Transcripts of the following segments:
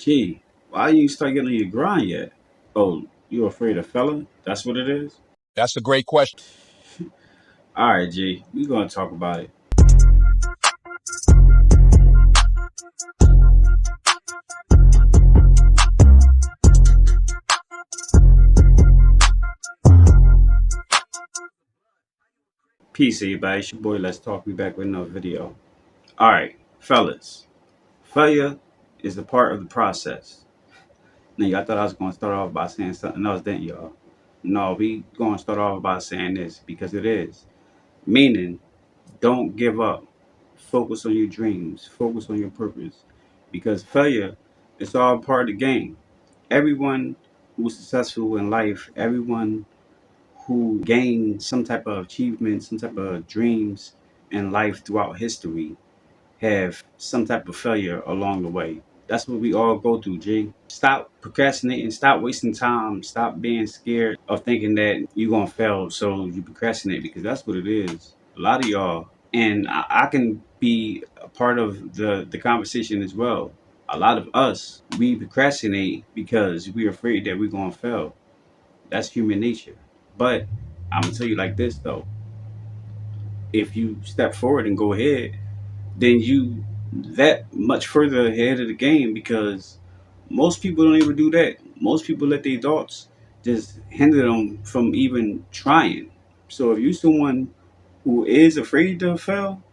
Key, why you start getting on your grind yet? Oh, you afraid of fella? That's what it is? That's a great question. Alright, G, we gonna talk about it. Peace, everybody. It's your boy, Let's Talk. We back with another video. Alright, fellas. Failure is a part of the process. Now, y'all thought I was gonna start off by saying something else, didn't y'all? No, we gonna start off by saying this because it is. Meaning, don't give up. Focus on your dreams. Focus on your purpose. Because failure is all part of the game. Everyone who's successful in life, everyone who gained some type of achievement, some type of dreams in life throughout history have some type of failure along the way. That's what we all go through, G. Stop procrastinating, stop wasting time, stop being scared of thinking that you're gonna fail, so you procrastinate because that's what it is. A lot of y'all, and I can be a part of the conversation as well. A lot of us, we procrastinate because we're afraid that we're gonna fail. That's human nature. But I'm gonna tell you like this though: if you step forward and go ahead, then you that much further ahead of the game because most people don't even do that. Most people let their thoughts just hinder them from even trying. So if you're someone who is afraid to fail,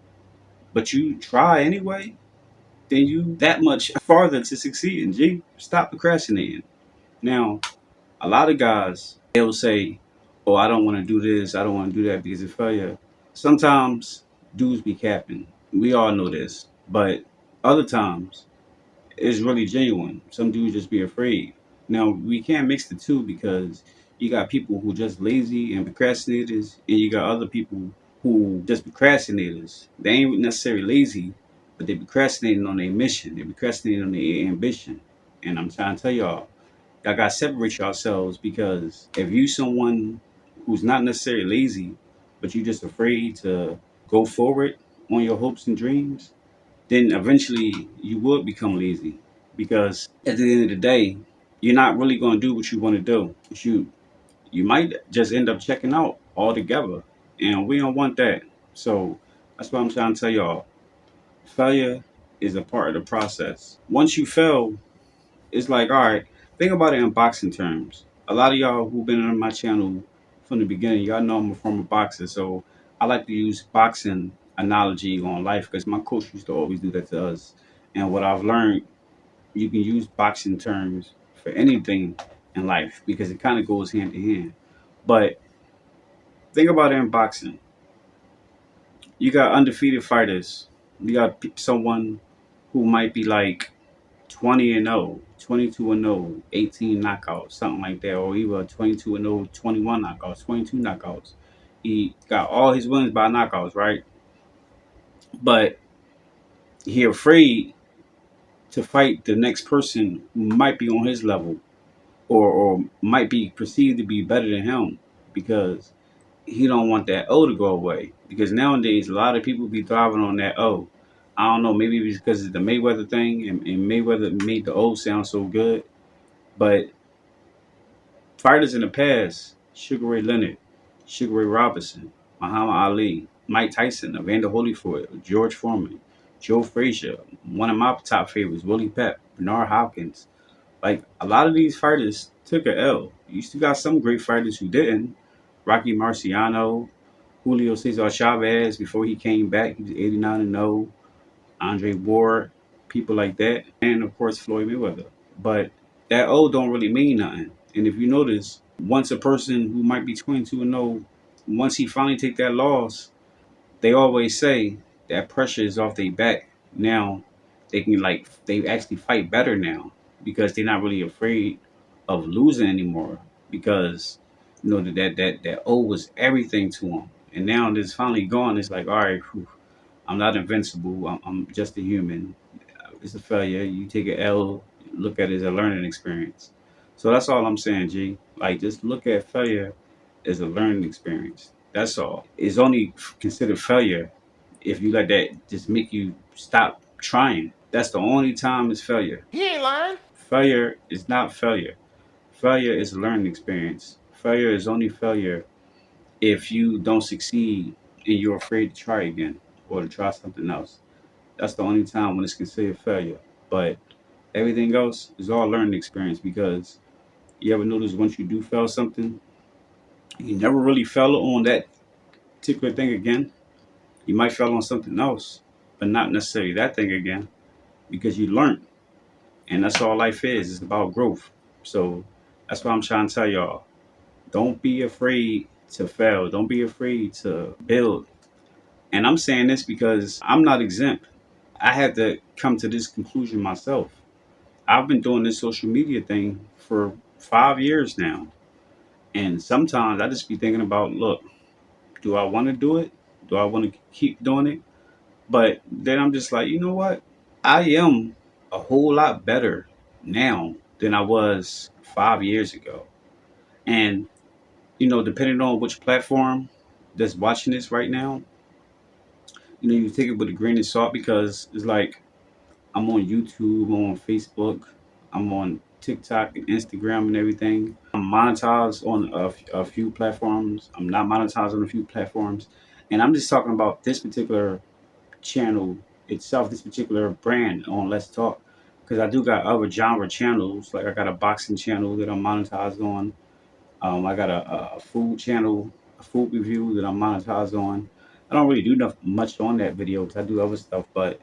but you try anyway, then you that much farther to succeed. G, stop procrastinating. Now, a lot of guys they'll say, "Oh, I don't want to do this. I don't want to do that because of failure." Sometimes dudes be capping. We all know this, but other times it's really genuine. Some dudes just be afraid. Now we can't mix the two because you got people who just lazy and procrastinators, and you got other people who just procrastinators. They ain't necessarily lazy, but they procrastinating on their mission. They procrastinating on their ambition. And I'm trying to tell y'all gotta separate yourselves because if you someone who's not necessarily lazy, but you just afraid to go forward on your hopes and dreams, then eventually you would become lazy because at the end of the day, you're not really going to do what you want to do. You might just end up checking out altogether, and we don't want that. So that's what I'm trying to tell y'all. Failure is a part of the process. Once you fail, it's like, all right, think about it in boxing terms. A lot of y'all who've been on my channel from the beginning, y'all know I'm a former boxer, so I like to use boxing analogy on life because my coach used to always do that to us. And what I've learned, you can use boxing terms for anything in life because it kind of goes hand in hand. But think about it in boxing. You got undefeated fighters. You got someone who might be like 20 and 0, 22 and 0, 18 knockouts, something like that, or even 22 and 0, 21 knockouts, 22 knockouts. He got all his wins by knockouts, right? But he afraid to fight the next person who might be on his level or might be perceived to be better than him because he don't want that O to go away. Because nowadays a lot of people be thriving on that O. I don't know, maybe it's because it's the Mayweather thing and Mayweather made the O sound so good. But fighters in the past, Sugar Ray Leonard, Sugar Ray Robinson, Muhammad Ali, Mike Tyson, Evander Holyfield, George Foreman, Joe Frazier, one of my top favorites, Willie Pep, Bernard Hopkins. Like a lot of these fighters took a L. You still got some great fighters who didn't. Rocky Marciano, Julio Cesar Chavez before he came back, he was 89 and 0. Andre Ward, people like that, and of course Floyd Mayweather. But that O don't really mean nothing. And if you notice, once a person who might be 22 and 0, once he finally take that loss, they always say that pressure is off their back. Now they can they actually fight better now because they're not really afraid of losing anymore because that O was everything to them. And now that it's finally gone, it's like, all right, whew, I'm not invincible. I'm just a human. It's a failure. You take an L, look at it as a learning experience. So that's all I'm saying, G. Like, just look at failure as a learning experience. That's all. It's only considered failure if you let that just make you stop trying. That's the only time it's failure. He ain't lying. Failure is not failure. Failure is a learning experience. Failure is only failure if you don't succeed and you're afraid to try again or to try something else. That's the only time when it's considered failure. But everything else is all learning experience because you ever notice once you do fail something, you never really fell on that particular thing again. You might fail on something else, but not necessarily that thing again because you learned. And that's all life is. It's about growth. So that's what I'm trying to tell y'all. Don't be afraid to fail. Don't be afraid to build. And I'm saying this because I'm not exempt. I had to come to this conclusion myself. I've been doing this social media thing for 5 years now. And sometimes I just be thinking about, look, do I want to do it? Do I want to keep doing it? But then I'm just like, you know what? I am a whole lot better now than I was 5 years ago. And, depending on which platform that's watching this right now, you take it with a grain of salt because it's like I'm on YouTube, I'm on Facebook, I'm on TikTok and Instagram and everything. I'm monetized on a few platforms. I'm not monetized on a few platforms. And I'm just talking about this particular channel itself, this particular brand on Let's Talk. Because I do got other genre channels. Like I got a boxing channel that I'm monetized on. I got a food channel, a food review that I'm monetized on. I don't really do much on that video because I do other stuff, but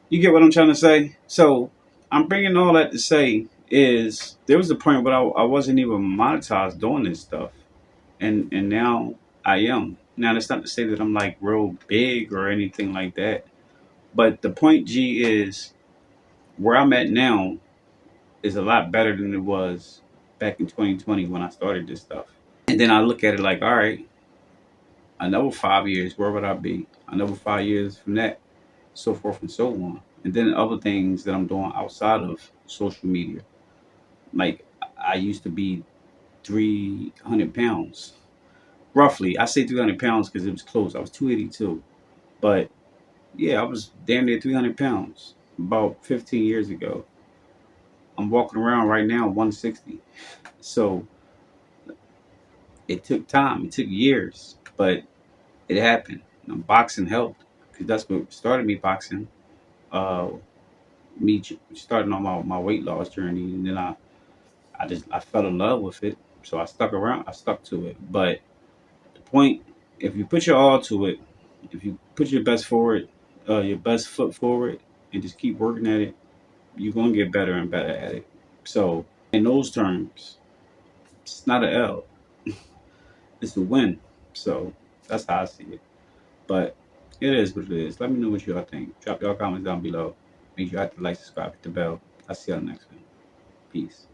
you get what I'm trying to say? So I'm bringing all that to say is there was a point where I wasn't even monetized doing this stuff, and now I am. Now that's not to say that I'm like real big or anything like that, but the point G is where I'm at now is a lot better than it was back in 2020 when I started this stuff. And then I look at it like, all right, another 5 years, where would I be? Another 5 years from that, so forth and so on. And then other things that I'm doing outside of social media. Like I used to be 300 pounds. Roughly. I say 300 pounds because it was close. I was 282. But yeah, I was damn near 300 pounds about 15 years ago. I'm walking around right now 160. So it took time. It took years. But it happened. Boxing helped because that's what started me boxing. Uh, me starting on my weight loss journey, and then I fell in love with it, so I stuck around. I stuck to it. But the point, if you put your all to it, if you put your best foot forward, and just keep working at it, you're gonna get better and better at it. So in those terms, it's not an L, it's a win. So that's how I see it. But it is what it is. Let me know what y'all think. Drop your comments down below. Make sure you hit the like, subscribe, hit the bell. I'll see y'all next one. Peace.